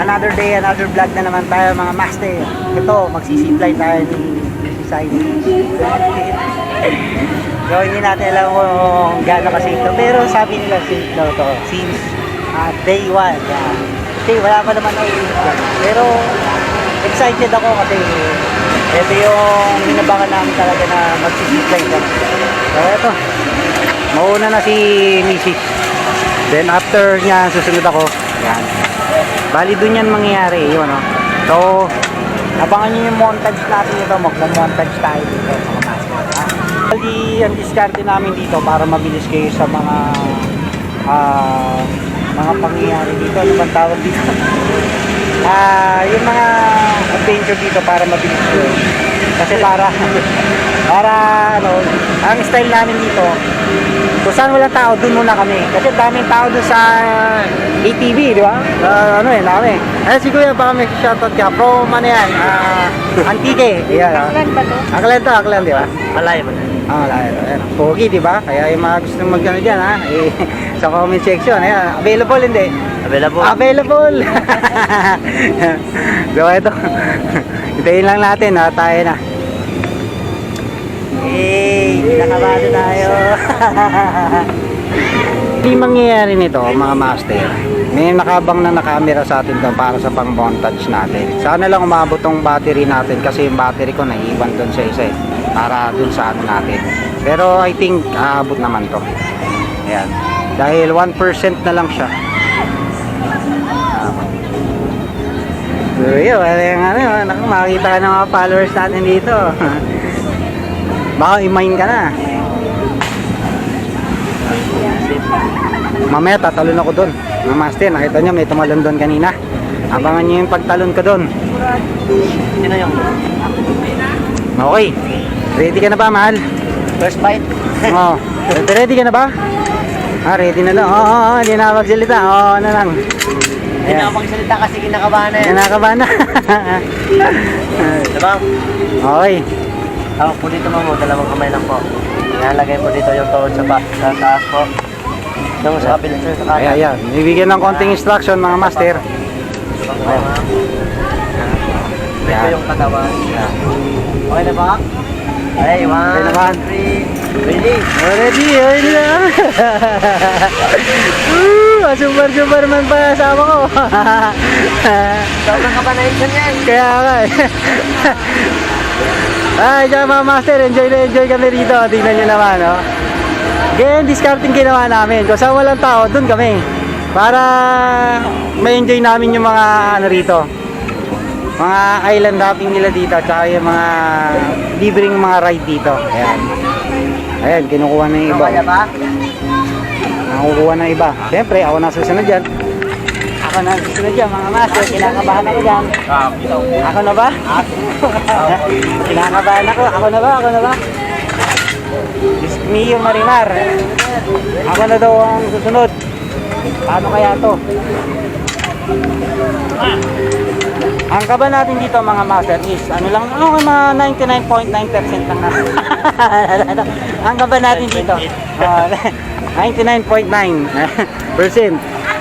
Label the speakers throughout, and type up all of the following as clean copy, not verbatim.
Speaker 1: Another day, another vlog na naman tayo mga master. Ito, magsisipline tayo ni Simon. So, hindi natin alam kung gaano kasi ito. Pero sabi nila safe daw to since day 1. Yeah. Kasi wala pa naman ako inisip. Pero excited ako kasi ito yung binabangan namin talaga na magsisipline kami. So, ito. Mauna na si Mrs. Then after niya, susunod ako. Yan. Bali dun yan mangyayari. Yun, no? So, abangan nyo yung montage natin ito. Magmo-montage tayo dito sa kamasya. Bali, ang diskarte namin dito para mabilis kayo sa mga pangyayari dito. Ano bang tawag dito? Yung mga adventure dito para mabilis kayo. Kasi para ano, ang style namin dito, kung saan walang tao, dun muna kami. Kasi daming tao dun sa ATV, di ba? Dami. Si Kuya, baka may shoutout ka. From ano yan? Antique. Aklan ba to? Aklan, di ba?
Speaker 2: Malayo ba na?
Speaker 1: Malayo. Pogi, di ba? Kaya yung mga gusto mag-ano dyan, sa comment section. Ayan, available, hindi? Available! So, ito. Hintayin lang natin, tayo na. Nakabado tayo. Hindi mangyayari nito mga master. May nakabang na nakamera sa atin doon para sa pang montage natin. Sana lang umabot tong battery natin kasi yung battery ko naiwan doon sa isa para doon sa ano natin. Pero I think aabot naman to. Ayan. Dahil 1% na lang siya. So yun, makikita ka ng mga followers natin dito. Baka i-mine ka na. Mamaya tatalon ako doon. Mga master, nakita nyo may tumalon doon kanina. Abangan nyo yung pagtalon ko doon.
Speaker 2: Sino yung?
Speaker 1: Okay. Ready ka na ba, mahal?
Speaker 2: First bite?
Speaker 1: Oo. Ready ka na ba? Ready na lang. Oo, hindi na magsalita. Oo, na lang.
Speaker 2: Hindi na ako magsalita kasi kinakabahan na yan.
Speaker 1: Kinakabahan na.
Speaker 2: Diba?
Speaker 1: Okay.
Speaker 2: Hawak po dito mo, dalawang kamay lang po. Nalagay po dito yung tuhod sa taas po. Yung sa kapilit sa kanan.
Speaker 1: Ayan. Bibigyan ng konting instruction mga master.
Speaker 2: Dito yung katawan. Okay na ba? Hey, 1, 2, 3, ready?
Speaker 1: Ready, ready na. Super-superman pa sama ko.
Speaker 2: Sobrang kapanaysan yan.
Speaker 1: Kaya nga dyan mga master, enjoy na enjoy kami rito. Tingnan nyo naman, no? Again, discarding ginawa namin. Kung saan walang tao, dun kami. Para ma-enjoy namin yung mga ano rito. Mga island hopping nila dito. Tsaka yung mga libreng mga ride dito. Ayan, kinukuha na yung iba.
Speaker 2: Kaya ba?
Speaker 1: Nakukuha na iba. Siyempre, ako na susunod dyan. Ako na susunod dyan, mga master. Kinakabahan ako dyan. Ako na ba? Kinakabahan ako. Ako na ba? Diyos mio Marimar. Ako na daw ang susunod. Paano kaya to? Ang kaba natin dito mga master is ano lang, mga 99.9% lang na. Ang kaba natin dito 99.9%.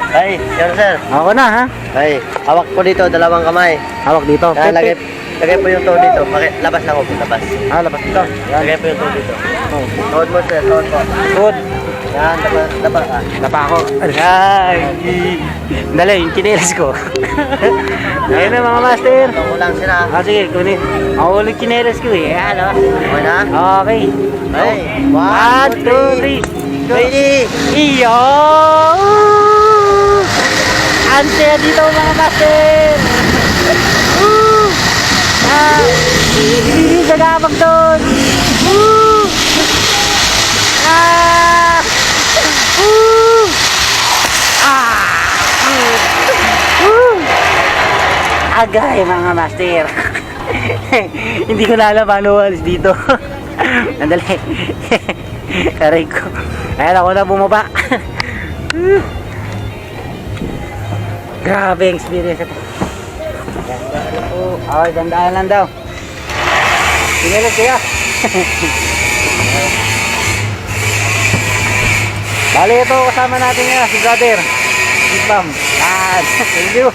Speaker 2: Ay, sir.
Speaker 1: Ako na ha.
Speaker 2: Ay, hawak po dito, dalawang kamay.
Speaker 1: Hawak dito.
Speaker 2: Lagay po yung tuhod dito. Labas lang po, labas.
Speaker 1: Labas dito.
Speaker 2: Lagay po yung tuhod dito. Tuhod mo, sir. Tuhod po.
Speaker 1: Tuhod.
Speaker 2: Yan, dapa.
Speaker 1: Dapa ako. Ay. Dali, yung chinelas ko. Ayun na mga master.
Speaker 2: Ito ko lang sila.
Speaker 1: Sige, kunin. Ako ulit chinelas ko eh. Ano?
Speaker 2: Okay na?
Speaker 1: Okay.
Speaker 2: Ay,
Speaker 1: 1, 2, 3.
Speaker 2: Ready?
Speaker 1: Iyo! Ang saya dito mga master! Hindi gagabag doon! Agay mga master! Hindi ko na alam paano alis dito. Andali. Karay ko. Ayan ako na bumaba. Grabe ang experience ito. Okay, dandaan lang daw. Sinilas kaya. Bali ito kasama natin nga si brother. Si Pam. Thank you.